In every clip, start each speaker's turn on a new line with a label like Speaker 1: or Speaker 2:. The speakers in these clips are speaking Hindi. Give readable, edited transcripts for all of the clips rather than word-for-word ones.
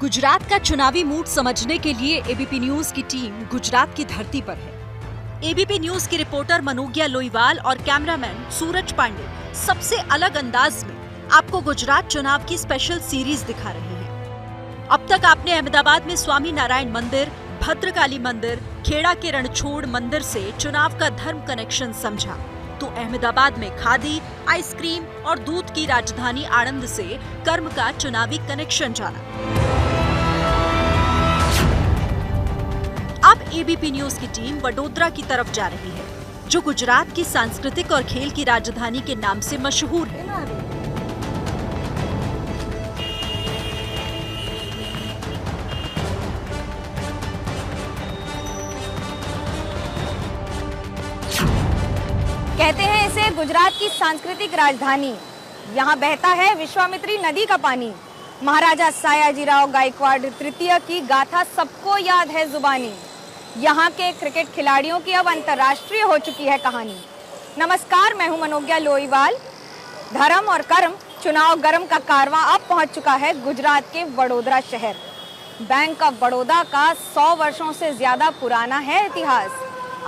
Speaker 1: गुजरात का चुनावी मूड समझने के लिए एबीपी न्यूज की टीम गुजरात की धरती पर है। एबीपी न्यूज की रिपोर्टर मनोज्ञा लोईवाल और कैमरामैन सूरज पांडे सबसे अलग अंदाज में आपको गुजरात चुनाव की स्पेशल सीरीज दिखा रहे हैं। अब तक आपने अहमदाबाद में स्वामी नारायण मंदिर, भद्रकाली मंदिर, खेड़ा के रणछोड़ मंदिर से चुनाव का धर्म कनेक्शन समझा, तो अहमदाबाद में खादी, आइसक्रीम और दूध की राजधानी आणंद से कर्म का चुनावी कनेक्शन जाना। अब एबीपी न्यूज की टीम वडोदरा की तरफ जा रही है, जो गुजरात की सांस्कृतिक और खेल की राजधानी के नाम से मशहूर है।
Speaker 2: कहते हैं इसे गुजरात की सांस्कृतिक राजधानी। यहाँ बहता है विश्वामित्री नदी का पानी। महाराजा सयाजीराव गायकवाड़ तृतीय की गाथा सबको याद है जुबानी। यहाँ के क्रिकेट खिलाड़ियों की अब अंतर्राष्ट्रीय हो चुकी है कहानी। नमस्कार, मैं हूँ मनोज्ञा लोईवाल। धर्म और कर्म चुनाव गरम का कारवां अब पहुँच चुका है गुजरात के वडोदरा शहर। बैंक ऑफ बड़ौदा का 100 वर्षों से ज्यादा पुराना है इतिहास।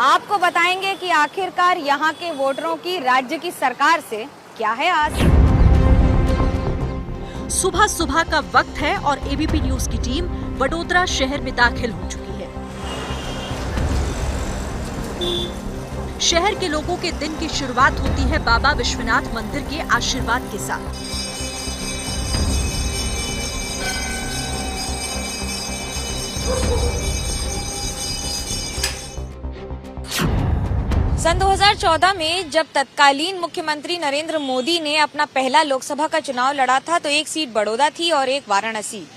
Speaker 2: आपको बताएंगे कि आखिरकार यहाँ के वोटरों की राज्य की सरकार से क्या है आस।
Speaker 1: सुबह सुबह का वक्त है और एबीपी न्यूज की टीम वडोदरा शहर में दाखिल हो चुकी है। शहर के लोगों के दिन की शुरुआत होती है बाबा विश्वनाथ मंदिर के आशीर्वाद के साथ।
Speaker 2: सन 2014 में जब तत्कालीन मुख्यमंत्री नरेंद्र मोदी ने अपना पहला लोकसभा का चुनाव लड़ा था तो एक सीट बड़ौदा थी और एक वाराणसी।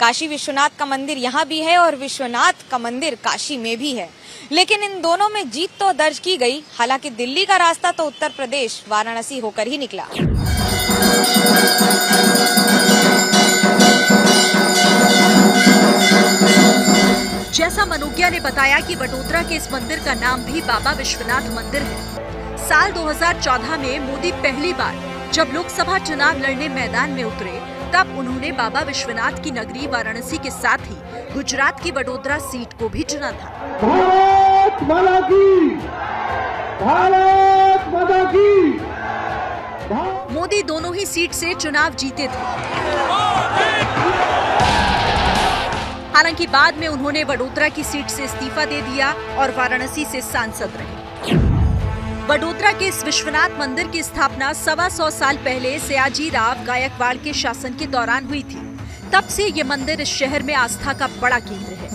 Speaker 2: काशी विश्वनाथ का मंदिर यहाँ भी है और विश्वनाथ का मंदिर काशी में भी है, लेकिन इन दोनों में जीत तो दर्ज की गई। हालांकि दिल्ली का रास्ता तो उत्तर प्रदेश वाराणसी होकर ही निकला।
Speaker 1: जैसा मनोज्ञा ने बताया कि वडोदरा के इस मंदिर का नाम भी बाबा विश्वनाथ मंदिर है। साल 2014 में मोदी पहली बार जब लोकसभा चुनाव लड़ने मैदान में उतरे, तब उन्होंने बाबा विश्वनाथ की नगरी वाराणसी के साथ ही गुजरात की वडोदरा सीट को भी चुना था।
Speaker 3: भारत माता की, भारत माता की।
Speaker 1: मोदी दोनों ही सीट से चुनाव जीते थे। हालांकि बाद में उन्होंने वडोदरा की सीट से इस्तीफा दे दिया और वाराणसी से सांसद रहे। वडोदरा के इस विश्वनाथ मंदिर की स्थापना 125 साल पहले सयाजीराव गायकवाड़ के शासन के दौरान हुई थी। तब से ये मंदिर इस शहर में आस्था का बड़ा केंद्र है।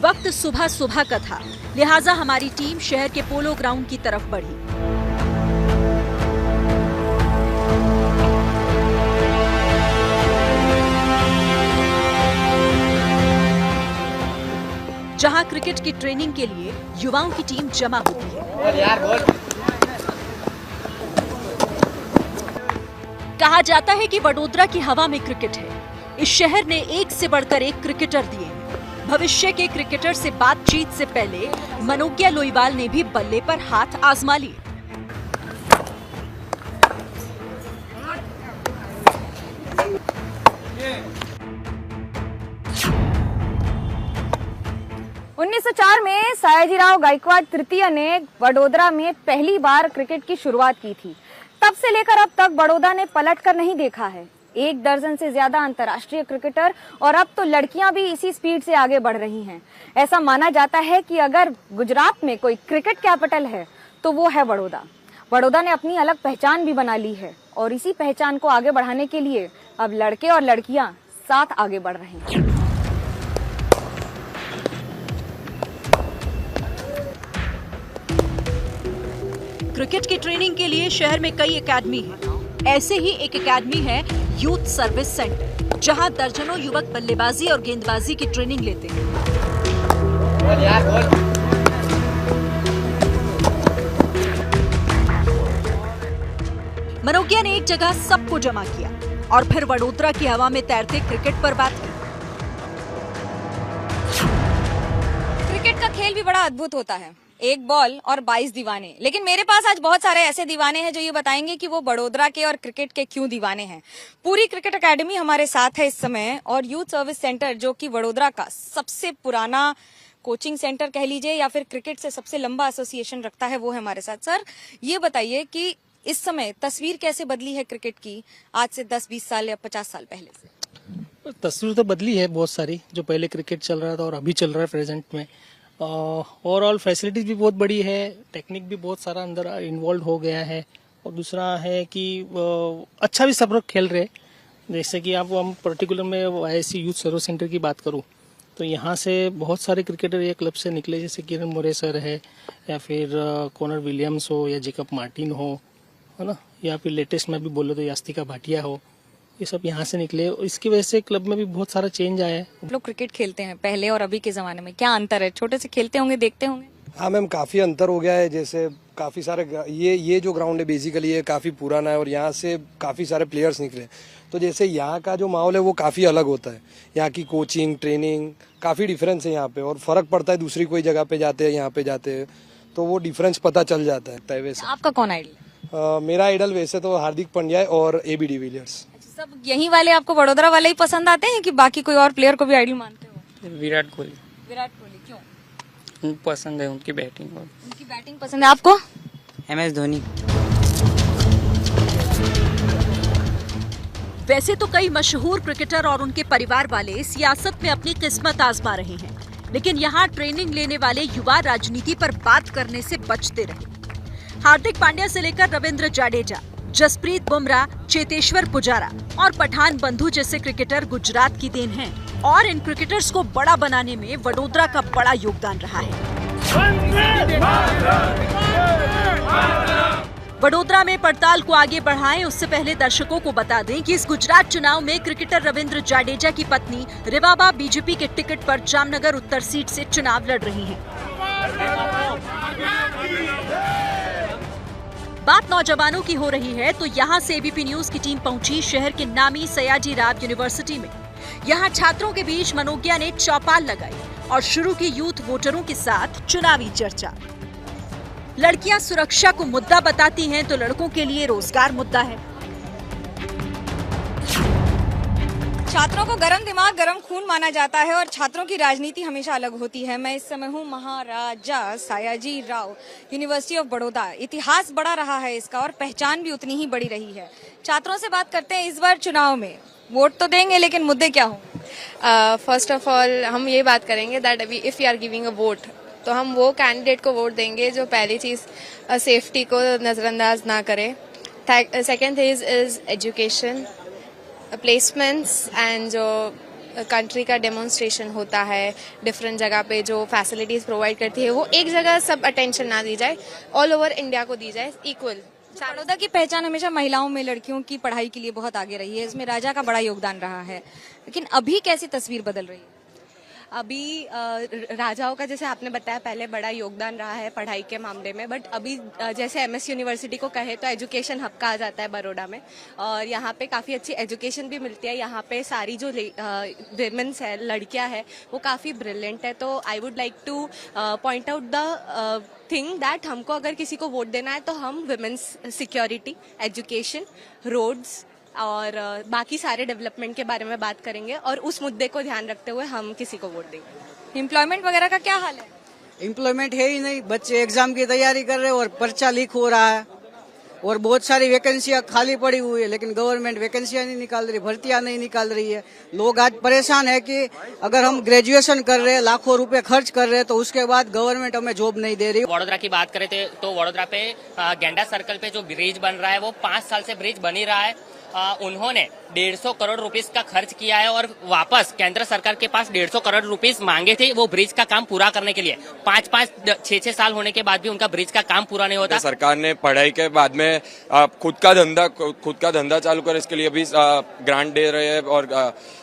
Speaker 1: वक्त सुबह सुबह का था, लिहाजा हमारी टीम शहर के पोलो ग्राउंड की तरफ बढ़ी। जहां क्रिकेट की ट्रेनिंग के लिए युवाओं की टीम जमा होती है। कहा जाता है कि वडोदरा की हवा में क्रिकेट है। इस शहर ने एक से बढ़कर एक क्रिकेटर दिए हैं। भविष्य के क्रिकेटर से बातचीत से पहले मनोज्ञा लोईवाल ने भी बल्ले पर हाथ आजमा लिए।
Speaker 2: उन्नीस 1904 में सयाजीराव गायकवाड़ तृतीय ने वडोदरा में पहली बार क्रिकेट की शुरुआत की थी। तब से लेकर अब तक बड़ौदा ने पलटकर नहीं देखा है। 1 दर्जन से ज्यादा अंतर्राष्ट्रीय क्रिकेटर और अब तो लड़कियां भी इसी स्पीड से आगे बढ़ रही हैं। ऐसा माना जाता है कि अगर गुजरात में कोई क्रिकेट कैपिटल है तो वो है बड़ौदा। बड़ौदा ने अपनी अलग पहचान भी बना ली है और इसी पहचान को आगे बढ़ाने के लिए अब लड़के और लड़कियां साथ आगे बढ़ रहे हैं।
Speaker 1: क्रिकेट की ट्रेनिंग के लिए शहर में कई एकेडमी हैं। ऐसे ही एक एकेडमी है यूथ सर्विस सेंटर, जहां दर्जनों युवक बल्लेबाजी और गेंदबाजी की ट्रेनिंग लेते हैं। मनोज्ञा ने एक जगह सबको जमा किया और फिर वडोदरा की हवा में तैरते क्रिकेट पर बात की।
Speaker 2: क्रिकेट का खेल भी बड़ा अद्भुत होता है। एक बॉल और 22 दीवाने। लेकिन मेरे पास आज बहुत सारे ऐसे दीवाने हैं जो ये बताएंगे कि वो बड़ोदरा के और क्रिकेट के क्यों दीवाने हैं। पूरी क्रिकेट एकेडमी हमारे साथ है इस समय, और यूथ सर्विस सेंटर जो कि बड़ोदरा का सबसे पुराना कोचिंग सेंटर कह लीजिए या फिर क्रिकेट से सबसे लंबा एसोसिएशन रखता है, वो है हमारे साथ। सर, ये बताइए कि इस समय तस्वीर कैसे बदली है क्रिकेट की आज से 10-20 साल या 50 साल पहले से?
Speaker 4: तस्वीर तो बदली है बहुत सारी, जो पहले क्रिकेट चल रहा था और अभी चल रहा है प्रेजेंट में। ओवरऑल फैसिलिटीज भी बहुत बड़ी है, टेक्निक भी बहुत सारा अंदर इन्वॉल्व हो गया है, और दूसरा है कि अच्छा भी सब लोग खेल रहे। जैसे कि आप हम पर्टिकुलर में IISc यूथ सर्विस सेंटर की बात करूं तो यहाँ से बहुत सारे क्रिकेटर ये क्लब से निकले, जैसे किरण मोरे सर है, या फिर कॉनर विलियम्स हो, या जेकब मार्टिन हो, है ना, या फिर लेटेस्ट में भी बोलो तो यास्तिका भाटिया हो, ये सब यहाँ से निकले। इसकी वजह से क्लब में भी बहुत सारा चेंज आया है।
Speaker 2: लोग क्रिकेट खेलते हैं पहले और अभी के जमाने में, क्या अंतर है? छोटे से खेलते होंगे, देखते होंगे?
Speaker 5: हाँ मैम, काफ़ी अंतर हो गया है। जैसे काफ़ी सारे ये जो ग्राउंड है बेसिकली ये काफ़ी पुराना है और यहाँ से काफ़ी सारे प्लेयर्स निकले। तो जैसे यहाँ का जो माहौल है वो काफ़ी अलग होता है। यहाँ की कोचिंग, ट्रेनिंग काफ़ी डिफरेंस है यहाँ पे, और फ़र्क पड़ता है दूसरी कोई जगह पे जाते हैं यहाँ पे जाते हैं तो वो डिफरेंस पता चल जाता है। वैसे
Speaker 2: आपका कौन आइडल?
Speaker 5: मेरा आइडल वैसे तो हार्दिक पांड्या और AB डिविलियर्स।
Speaker 2: सब यही वाले आपको बड़ोदरा वाले ही पसंद आते हैं कि बाकी कोई और प्लेयर को भी आइडल मानते हो?
Speaker 6: विराट कोहली।
Speaker 2: विराट कोहली क्यों?
Speaker 6: पसंद है उनकी बैटिंग। और
Speaker 2: उनकी बैटिंग पसंद है आपको?
Speaker 6: MS धोनी।
Speaker 1: वैसे तो कई मशहूर क्रिकेटर और उनके परिवार वाले सियासत में अपनी किस्मत आजमा रहे हैं, लेकिन यहाँ ट्रेनिंग लेने वाले युवा राजनीति पर बात करने से बचते रहे। हार्दिक पांड्या से लेकर रविंद्र जाडेजा, जसप्रीत बुमराह, चेतेश्वर पुजारा और पठान बंधु जैसे क्रिकेटर गुजरात की देन हैं, और इन क्रिकेटर्स को बड़ा बनाने में वडोदरा का बड़ा योगदान रहा है। वडोदरा में पड़ताल को आगे बढ़ाएं उससे पहले दर्शकों को बता दें कि इस गुजरात चुनाव में क्रिकेटर रविंद्र जाडेजा की पत्नी रिवाबा बीजेपी के टिकट पर जामनगर उत्तर सीट से चुनाव लड़ रही हैं। बात नौजवानों की हो रही है तो यहाँ से ABP न्यूज की टीम पहुंची शहर के नामी सयाजी राव यूनिवर्सिटी में। यहाँ छात्रों के बीच मनोज्ञा ने चौपाल लगाई और शुरू की यूथ वोटरों के साथ चुनावी चर्चा। लड़कियां सुरक्षा को मुद्दा बताती हैं तो लड़कों के लिए रोजगार मुद्दा है।
Speaker 2: छात्रों को गरम दिमाग, गरम खून माना जाता है और छात्रों की राजनीति हमेशा अलग होती है। मैं इस समय हूँ महाराजा सायाजी राव यूनिवर्सिटी ऑफ बड़ौदा। इतिहास बड़ा रहा है इसका और पहचान भी उतनी ही बड़ी रही है। छात्रों से बात करते हैं, इस बार चुनाव में वोट तो देंगे लेकिन मुद्दे क्या होंगे?
Speaker 7: फर्स्ट ऑफ ऑल हम ये बात करेंगे that if you are giving a vote तो हम वो कैंडिडेट को वोट देंगे जो पहली चीज सेफ्टी को नजरअंदाज ना करे। Second thing is education, placements and जो कंट्री का डेमोन्स्ट्रेशन होता है डिफरेंट जगह पे जो फैसिलिटीज प्रोवाइड करती है वो एक जगह सब अटेंशन ना दी जाए, ऑल ओवर इंडिया को दी जाए इक्वल।
Speaker 2: बड़ौदा की पहचान हमेशा महिलाओं में लड़कियों की पढ़ाई के लिए बहुत आगे रही है, इसमें राजा का बड़ा योगदान रहा है, लेकिन अभी कैसी तस्वीर बदल रही है?
Speaker 8: अभी राजाओं का जैसे आपने बताया पहले बड़ा योगदान रहा है पढ़ाई के मामले में, बट अभी जैसे MS यूनिवर्सिटी को कहे तो एजुकेशन हब कहा जाता है बड़ौदा में, और यहाँ पे काफ़ी अच्छी एजुकेशन भी मिलती है। यहाँ पे सारी जो विमेंस है, लड़कियाँ हैं, वो काफ़ी ब्रिलियंट है। तो आई would like two point out the thing that हमको अगर किसी को वोट देना है तो हम विमेंस सिक्योरिटी, एजुकेशन, रोड्स और बाकी सारे डेवलपमेंट के बारे में बात करेंगे और उस मुद्दे को ध्यान रखते हुए हम किसी को वोट देंगे।
Speaker 2: एम्प्लॉयमेंट वगैरह का क्या हाल है?
Speaker 9: एम्प्लॉयमेंट है ही नहीं, बच्चे एग्जाम की तैयारी कर रहे हैं और पर्चा लीक हो रहा है और बहुत सारी वैकेंसियां खाली पड़ी हुई है, लेकिन गवर्नमेंट वैकेंसियां नहीं निकाल रही, भर्तियां नहीं निकाल रही है। लोग आज परेशान है कि अगर हम ग्रेजुएशन कर रहे हैं, लाखों रुपए खर्च कर रहे हैं, तो उसके बाद गवर्नमेंट हमें जॉब नहीं दे रही।
Speaker 6: वडोदरा की बात करें तो वडोदरा पे गेंडा सर्कल पे जो ब्रिज बन रहा है वो 5 साल से ब्रिज बन ही रहा है। उन्होंने 150 करोड़ रुपीस का खर्च किया है और वापस केंद्र सरकार के पास 150 करोड़ रुपीस मांगे थे वो ब्रिज का काम पूरा करने के लिए। 5-6 साल होने के बाद भी उनका ब्रिज का काम पूरा नहीं होता।
Speaker 10: सरकार ने पढ़ाई के बाद में खुद का धंधा चालू कर इसके लिए भी ग्रांट दे रहे हैं और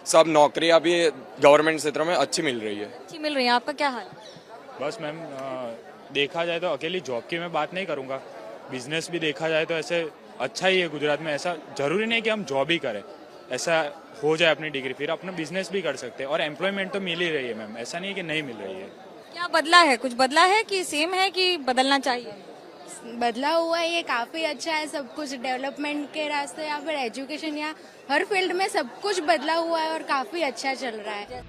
Speaker 10: सब नौकरियां भी गवर्नमेंट क्षेत्र में अच्छी मिल रही है।
Speaker 2: आपका क्या हाल?
Speaker 11: बस मैम, देखा जाए तो अकेली जॉब की मैं बात नहीं करूंगा, बिजनेस भी देखा जाए तो ऐसे अच्छा ही है गुजरात में। ऐसा जरूरी नहीं कि हम जॉब ही करें, ऐसा हो जाए अपनी डिग्री फिर अपना बिजनेस भी कर सकते हैं और एम्प्लॉयमेंट तो मिल ही रही है मैम, ऐसा नहीं है कि नहीं मिल रही है।
Speaker 2: क्या बदला है, कुछ बदला है कि सेम है कि बदलना चाहिए?
Speaker 7: बदला हुआ है, ये काफी अच्छा है। सब कुछ डेवलपमेंट के रास्ते या फिर एजुकेशन या हर फील्ड में सब कुछ बदला हुआ है और काफी अच्छा चल रहा है।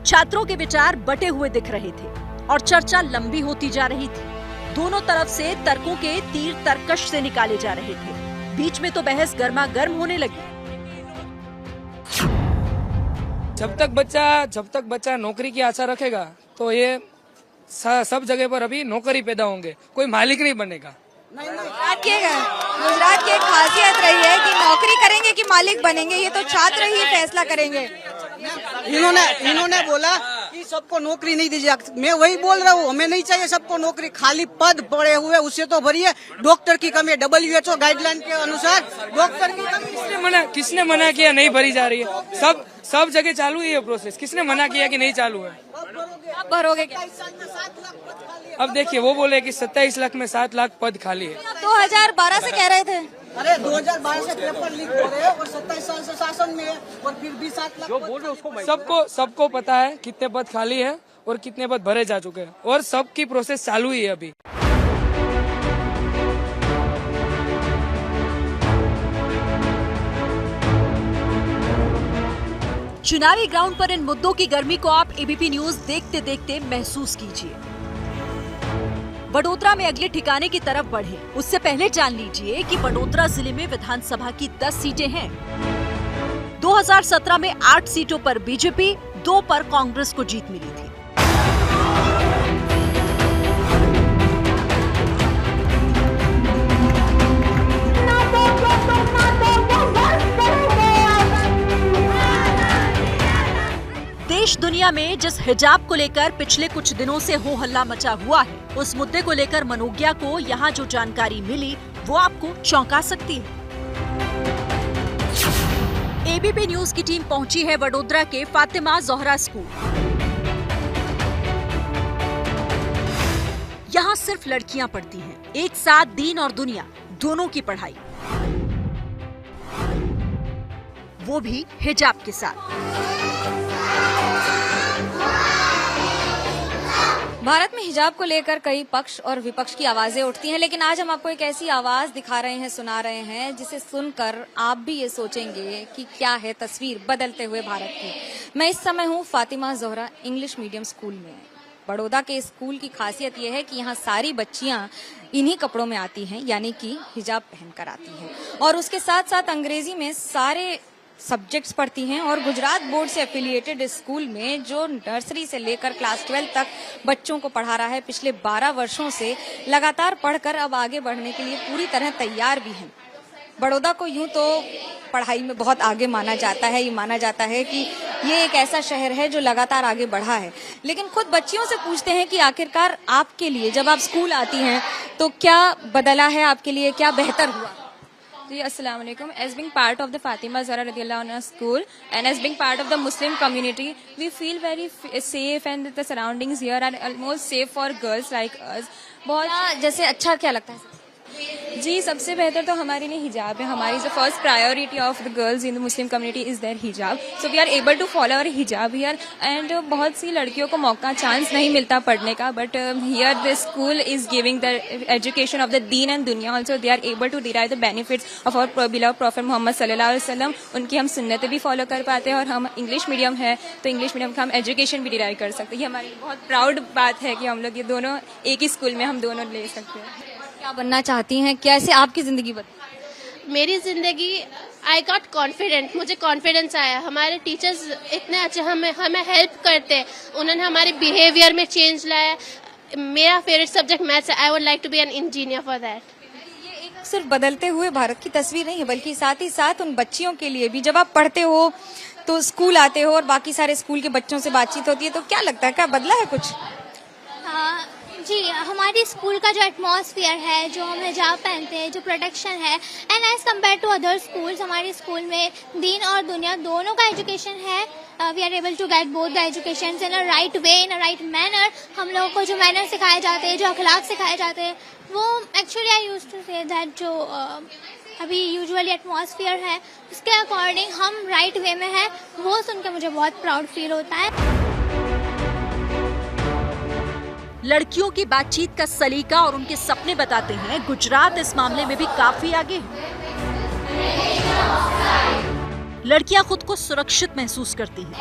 Speaker 1: छात्रों के विचार बटे हुए दिख रहे थे और चर्चा लंबी होती जा रही थी। दोनों तरफ से तर्कों के तीर तर्कश से निकाले जा रहे थे। बीच में तो बहस गर्मा गर्म होने लगी।
Speaker 12: जब तक बच्चा नौकरी की आशा रखेगा तो ये सब जगह पर अभी नौकरी पैदा होंगे, कोई मालिक नहीं बनेगा।
Speaker 2: गुजरात की एक खासियत रही है कि नौकरी करेंगे कि मालिक बनेंगे, ये तो छात्र ही फैसला करेंगे।
Speaker 9: इन्होंने बोला कि सबको नौकरी नहीं दीजिए। मैं वही बोल रहा हूँ, हमें नहीं चाहिए सबको नौकरी, खाली पद पड़े हुए उससे तो भरिए। डॉक्टर की कमी है, WHO गाइडलाइन के अनुसार डॉक्टर की कमी।
Speaker 12: किसने मना किया नहीं भरी जा रही है? सब जगह चालू है ये प्रोसेस। किसने मना किया कि नहीं चालू है?
Speaker 2: अब भरोगे क्या?
Speaker 12: अब देखिए, वो बोले कि 27 लाख में 7 लाख पद खाली है।
Speaker 2: 2012 से कह रहे थे।
Speaker 9: अरे 2012 से पेपर लीक हो रहे हैं और 27 साल से शासन में है और फिर भी 7 लाख।
Speaker 12: सबको पता है कितने पद खाली है और कितने पद भरे जा चुके हैं और सबकी प्रोसेस चालू ही है अभी।
Speaker 1: चुनावी ग्राउंड पर इन मुद्दों की गर्मी को आप एबीपी न्यूज देखते देखते महसूस कीजिए। वडोदरा में अगले ठिकाने की तरफ बढ़े उससे पहले जान लीजिए कि वडोदरा जिले में विधानसभा की 10 सीटें हैं। 2017 में 8 सीटों पर बीजेपी, 2 पर कांग्रेस को जीत मिली थी। देश दुनिया में जिस हिजाब को लेकर पिछले कुछ दिनों से हो हल्ला मचा हुआ है, उस मुद्दे को लेकर मनोज्ञा को यहाँ जो जानकारी मिली वो आपको चौंका सकती है। एबीपी न्यूज की टीम पहुंची है वडोदरा के फातिमा जोहरा स्कूल। यहाँ सिर्फ लड़कियां पढ़ती हैं, एक साथ दीन और दुनिया दोनों की पढ़ाई, वो भी हिजाब के साथ।
Speaker 2: भारत में हिजाब को लेकर कई पक्ष और विपक्ष की आवाजें उठती हैं, लेकिन आज हम आपको एक ऐसी आवाज दिखा रहे हैं, सुना रहे हैं, जिसे सुनकर आप भी ये सोचेंगे कि क्या है तस्वीर बदलते हुए भारत की। मैं इस समय हूँ Fatima Zohra English medium school में। बड़ौदा के स्कूल की खासियत यह है कि यहाँ सारी बच्चियाँ इन्हीं कपड़ों में आती हैं, यानी कि हिजाब पहनकर आती हैं, और उसके साथ साथ अंग्रेजी में सारे सब्जेक्ट्स पढ़ती हैं। और गुजरात बोर्ड से एफिलिएटेड स्कूल में जो नर्सरी से लेकर क्लास 12 तक बच्चों को पढ़ा रहा है, पिछले 12 वर्षों से लगातार पढ़कर अब आगे बढ़ने के लिए पूरी तरह तैयार भी हैं। बड़ौदा को यूं तो पढ़ाई में बहुत आगे माना जाता है, ये माना जाता है कि ये एक ऐसा शहर है जो लगातार आगे बढ़ा है, लेकिन खुद बच्चियों से पूछते हैं कि आखिरकार आपके लिए जब आप स्कूल आती हैं तो क्या बदला है आपके लिए, क्या बेहतर हुआ?
Speaker 13: जी अस्सलाम वालेकुम। As being part of the Fatima Zahra Radiallahu Anha school and as being part of the Muslim community, we feel very safe and the surroundings here are almost safe for girls like us. बहुत
Speaker 2: जैसे अच्छा क्या लगता है?
Speaker 13: जी सबसे बेहतर तो हमारे लिए हिजाब है। हमारी जो first priority of the girls in the Muslim community is there हिजाब, so we are able to follow our हिजाब हियर। एंड बहुत सी लड़कियों को मौका चांस नहीं मिलता पढ़ने का, but here the school is giving the education of the दीन एंड दुनिया also. They are able to derive the benefits of our beloved prophet Muhammad सल्लल्लाहु अलैहि वसल्लम। उनकी हम सुन्नतें भी फॉलो कर पाते हैं, और हम इंग्लिश मीडियम है तो इंग्लिश मीडियम का हम एजुकेशन भी डिराइव कर सकते हैं। ये हमारी बहुत प्राउड बात है कि हम लोग ये दोनों एक ही स्कूल में हम दोनों ले सकते हैं।
Speaker 2: क्या बनना चाहती हैं, कैसे आपकी जिंदगी बदली?
Speaker 14: मेरी जिंदगी आई गॉट कॉन्फिडेंट, मुझे कॉन्फिडेंस आया। हमारे टीचर्स इतने अच्छे हमें हेल्प करते हैं, उन्होंने हमारे बिहेवियर में चेंज लाया। मेरा फेवरेट सब्जेक्ट मैथ्स है, I would like to be an engineer for that.
Speaker 2: ये एक सिर्फ बदलते हुए भारत की तस्वीर नहीं है, बल्कि साथ ही साथ उन बच्चियों के लिए भी। जब आप पढ़ते हो तो स्कूल आते हो और बाकी सारे स्कूल के बच्चों से बातचीत होती है, तो क्या लगता है, क्या बदला है कुछ?
Speaker 15: जी, हमारी स्कूल का जो एटमॉस्फेयर है, जो हम हिजाब पहनते हैं, जो प्रोटेक्शन है, and as compare to other schools, हमारे स्कूल में दीन और दुनिया दोनों का एजुकेशन है। We are able to get both the education in a right way, in a right manner. हम लोगों को जो मैनर सिखाए जाते हैं, जो अखलाक सिखाए जाते हैं, वो actually I used to say that जो अभी यूजुअली एटमॉस्फेयर है उसके अकॉर्डिंग हम राइट वे में है। वो सुन के मुझे बहुत प्राउड फील होता है।
Speaker 1: लड़कियों की बातचीत का सलीका और उनके सपने बताते हैं गुजरात इस मामले में भी काफी आगे है। लड़कियां खुद को सुरक्षित महसूस करती हैं।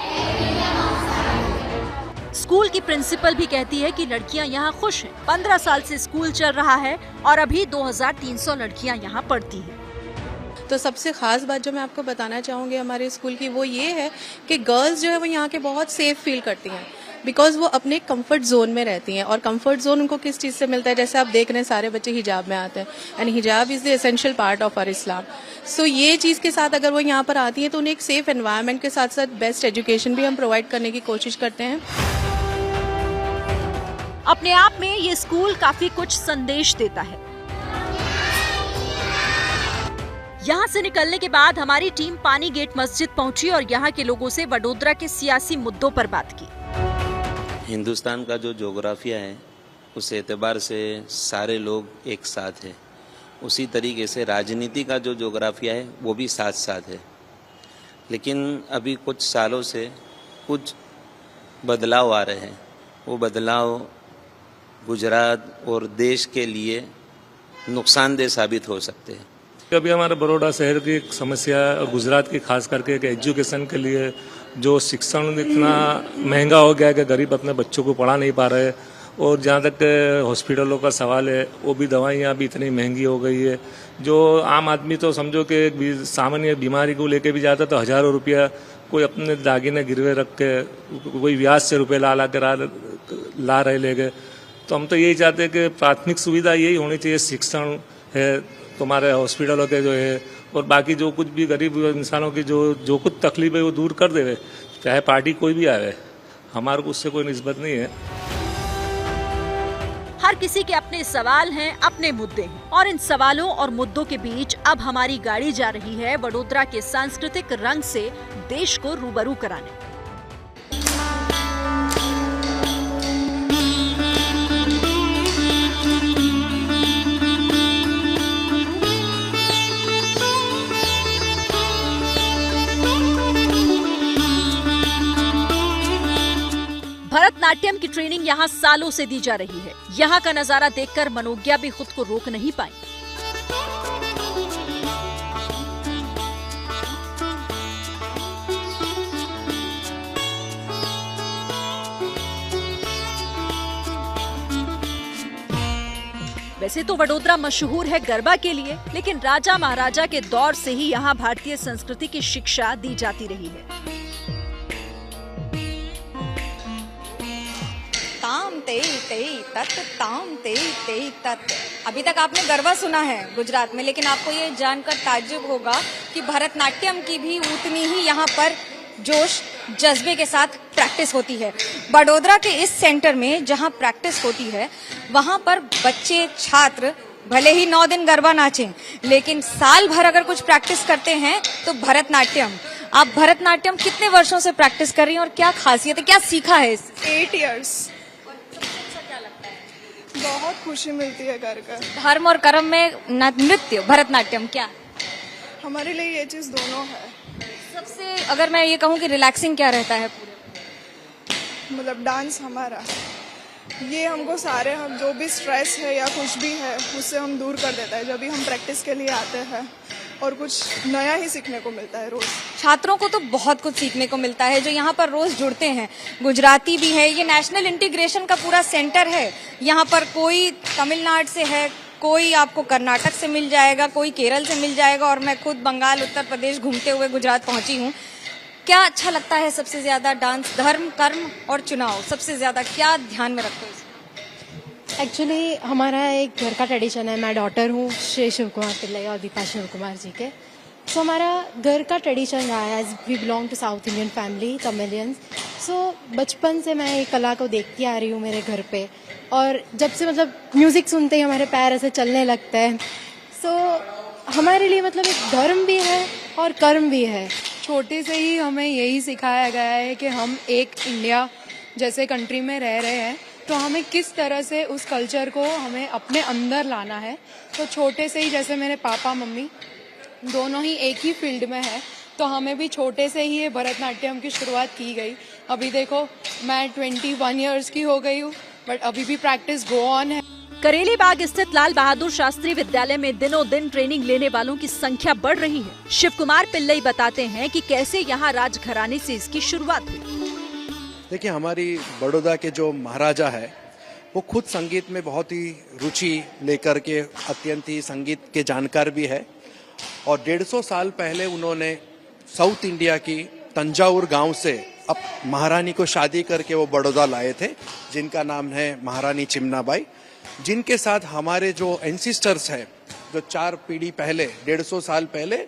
Speaker 1: स्कूल की प्रिंसिपल भी कहती है कि लड़कियां यहाँ खुश हैं। 15 साल से स्कूल चल रहा है और अभी 2300 लड़कियां यहाँ पढ़ती हैं।
Speaker 16: तो सबसे खास बात जो मैं आपको बताना चाहूँगी हमारे स्कूल की वो ये है कि गर्ल्स जो है वो यहाँ के बहुत सेफ फील करती हैं, बिकॉज वो अपने कंफर्ट जोन में रहती हैं। और कंफर्ट जोन उनको किस चीज़ से मिलता है, जैसे आप देख रहे हैं सारे बच्चे हिजाब में आते हैं, एंड हिजाब is the essential part of our इस्लाम। सो ये चीज़ के साथ अगर वो यहाँ पर आती हैं तो उन्हें एक सेफ एनवायरनमेंट के साथ साथ बेस्ट एजुकेशन भी हम प्रोवाइड करने की कोशिश करते हैं।
Speaker 1: अपने आप में ये स्कूल काफी कुछ संदेश देता है। यहाँ से निकलने के बाद हमारी टीम पानी गेट मस्जिद पहुंची और यहाँ के लोगों से वडोदरा के सियासी मुद्दों पर बात की।
Speaker 17: हिंदुस्तान का जो जोग्राफिया है उस एतबार से सारे लोग एक साथ हैं, उसी तरीके से राजनीति का जो जोग्राफिया है वो भी साथ साथ है। लेकिन अभी कुछ सालों से कुछ बदलाव आ रहे हैं। वो बदलाव गुजरात और देश के लिए नुकसानदेह साबित हो सकते हैं।
Speaker 18: अभी हमारे बड़ौदा शहर की एक समस्या है और गुजरात की खास करके कि एजुकेशन के लिए जो शिक्षण इतना महंगा हो गया है कि गरीब अपने बच्चों को पढ़ा नहीं पा रहे। और जहाँ तक हॉस्पिटलों का सवाल है वो भी दवाइयाँ भी इतनी महंगी हो गई है। जो आम आदमी तो समझो कि सामान्य बीमारी को लेके भी जाता तो हज़ारों रुपया कोई अपने दागिने गिरवे रख के कोई ब्याज से रुपये ला रहे ले गए। तो हम तो यही चाहते हैं कि प्राथमिक सुविधा यही होनी चाहिए, शिक्षण है, तुम्हारे हॉस्पिटलों के जो है, और बाकी जो कुछ भी गरीब इंसानों की जो कुछ तकलीफ है वो दूर कर देवे, चाहे पार्टी कोई भी आवे, हमारे को उससे कोई निस्बत नहीं है।
Speaker 1: हर किसी के अपने सवाल हैं, अपने मुद्दे हैं और इन सवालों और मुद्दों के बीच अब हमारी गाड़ी जा रही है वडोदरा के सांस्कृतिक रंग से देश को रूबरू कराने। भरतनाट्यम की ट्रेनिंग यहाँ सालों से दी जा रही है। यहाँ का नजारा देखकर मनोज्ञा भी खुद को रोक नहीं पाई। वैसे तो वडोदरा मशहूर है गरबा के लिए, लेकिन राजा महाराजा के दौर से ही यहाँ भारतीय संस्कृति की शिक्षा दी जाती रही है।
Speaker 2: अभी तक आपने गरबा सुना है गुजरात में, लेकिन आपको ये जानकर ताज्जुब होगा कि भरतनाट्यम की भी उतनी ही यहाँ पर जोश जज्बे के साथ प्रैक्टिस होती है। वडोदरा के इस सेंटर में जहाँ प्रैक्टिस होती है वहाँ पर बच्चे छात्र भले ही 9 दिन गरबा नाचें, लेकिन साल भर अगर कुछ प्रैक्टिस करते हैं तो भरतनाट्यम। आप भरतनाट्यम कितने वर्षों से प्रैक्टिस कर रही हैं और क्या खासियत है, क्या सीखा है?
Speaker 19: 8 इयर्स। बहुत खुशी मिलती है घर का।
Speaker 2: धर्म और कर्म में नृत्य भरतनाट्यम क्या
Speaker 19: हमारे लिए ये चीज दोनों है।
Speaker 2: सबसे अगर मैं ये कहूँ कि रिलैक्सिंग क्या रहता है पूरे,
Speaker 19: मतलब डांस हमारा ये हमको सारे हम जो भी स्ट्रेस है या कुछ भी है उससे हम दूर कर देता है जब भी हम प्रैक्टिस के लिए आते हैं, और कुछ नया ही सीखने को मिलता है रोज।
Speaker 2: छात्रों को तो बहुत कुछ सीखने को मिलता है जो यहाँ पर रोज जुड़ते हैं। गुजराती भी है, ये नेशनल इंटीग्रेशन का पूरा सेंटर है। यहाँ पर कोई तमिलनाडु से है, कोई आपको कर्नाटक से मिल जाएगा, कोई केरल से मिल जाएगा, और मैं खुद बंगाल उत्तर प्रदेश घूमते हुए गुजरात पहुंची हूँ। क्या अच्छा लगता है सबसे ज्यादा? डांस, धर्म, कर्म और चुनाव, सबसे ज्यादा क्या ध्यान में रखते हो?
Speaker 20: एक्चुअली हमारा एक घर का ट्रेडिशन है। मैं डॉटर हूँ श्री शिव कुमार पिल्लई और दीपा शिव कुमार जी के। सो हमारा घर का ट्रेडिशन रहा है, as we belong to South Indian family Tamilians. So बचपन से मैं ये कला को देखती आ रही हूँ मेरे घर पे, और जब से मतलब म्यूज़िक सुनते ही हमारे पैर ऐसे चलने लगते हैं। सो हमारे लिए मतलब एक धर्म भी है और कर्म भी है।
Speaker 21: छोटे से ही हमें यही सिखाया गया है कि हम एक इंडिया जैसे कंट्री में रह रहे हैं, तो हमें किस तरह से उस कल्चर को हमें अपने अंदर लाना है। तो छोटे से ही, जैसे मेरे पापा मम्मी दोनों ही एक ही फील्ड में है, तो हमें भी छोटे से ही ये भरतनाट्यम की शुरुआत की गई। अभी देखो मैं 21 इयर्स की हो गई हूँ, बट अभी भी प्रैक्टिस गो ऑन है।
Speaker 1: करेली बाग स्थित लाल बहादुर शास्त्री विद्यालय में दिनों दिन ट्रेनिंग लेने वालों की संख्या बढ़ रही है। शिव कुमार पिल्लई बताते हैं कि कैसे यहाँ राजघराने से इसकी शुरुआत हुई।
Speaker 3: देखिए, हमारी बड़ौदा के जो महाराजा है वो खुद संगीत में बहुत ही रुचि लेकर के अत्यंत ही संगीत के जानकार भी है, और 150 साल पहले उन्होंने साउथ इंडिया की तंजावुर गांव से अब महारानी को शादी करके वो बड़ौदा लाए थे, जिनका नाम है महारानी चिमनाबाई, जिनके साथ हमारे जो एंसिस्टर्स हैं, जो 4 पीढ़ी पहले 150 साल पहले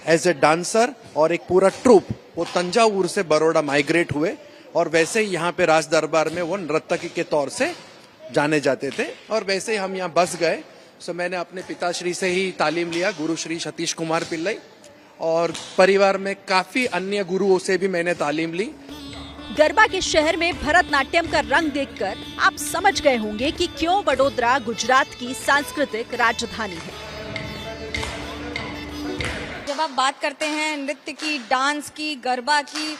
Speaker 3: एज ए डांसर और एक पूरा ट्रूप वो तंजावुर से बड़ौदा माइग्रेट हुए, और वैसे ही यहाँ पे राज दरबार में वो नर्तकी के तौर से जाने जाते थे, और वैसे ही हम यहाँ बस गए। सो मैंने अपने पिताश्री से ही तालीम लिया, गुरु श्री सतीश कुमार पिल्लई, और परिवार में काफी अन्य गुरुओं से भी मैंने तालीम ली।
Speaker 1: गरबा के शहर में भरतनाट्यम का रंग देखकर आप समझ गए होंगे कि क्यों वडोदरा गुजरात की सांस्कृतिक राजधानी है।
Speaker 2: जब आप बात करते हैं नृत्य की, डांस की, गरबा की,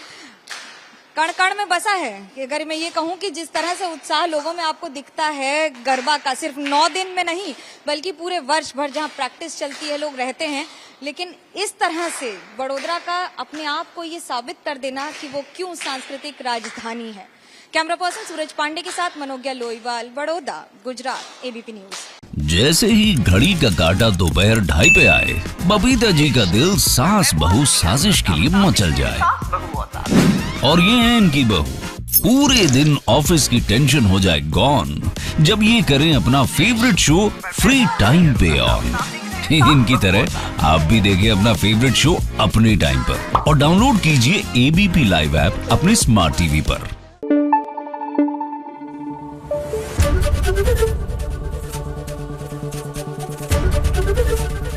Speaker 2: कण कण में बसा है कि अगर मैं ये कहूँ कि जिस तरह से उत्साह लोगों में आपको दिखता है गरबा का, सिर्फ 9 दिन में नहीं बल्कि पूरे वर्ष भर जहाँ प्रैक्टिस चलती है लोग रहते हैं, लेकिन इस तरह से वडोदरा का अपने आप को ये साबित कर देना कि वो क्यों सांस्कृतिक राजधानी है। कैमरा पर्सन सूरज पांडे के साथ मनोज्ञा लोईवाल, बड़ौदा, गुजरात, एबीपी न्यूज।
Speaker 22: जैसे ही घड़ी का काटा दोपहर 2:30 पे आए, बबीता जी का दिल सास बहू साजिश के लिए मचल जाए। और ये है इनकी बहू, पूरे दिन ऑफिस की टेंशन हो जाए गॉन जब ये करें अपना फेवरेट शो फ्री टाइम पे ऑन। इनकी तरह आप भी देखिए अपना फेवरेट शो अपने टाइम पर, और डाउनलोड कीजिए एबीपी लाइव ऐप अपने स्मार्ट टीवी पर।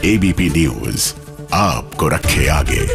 Speaker 23: एबीपी न्यूज आपको रखे आगे।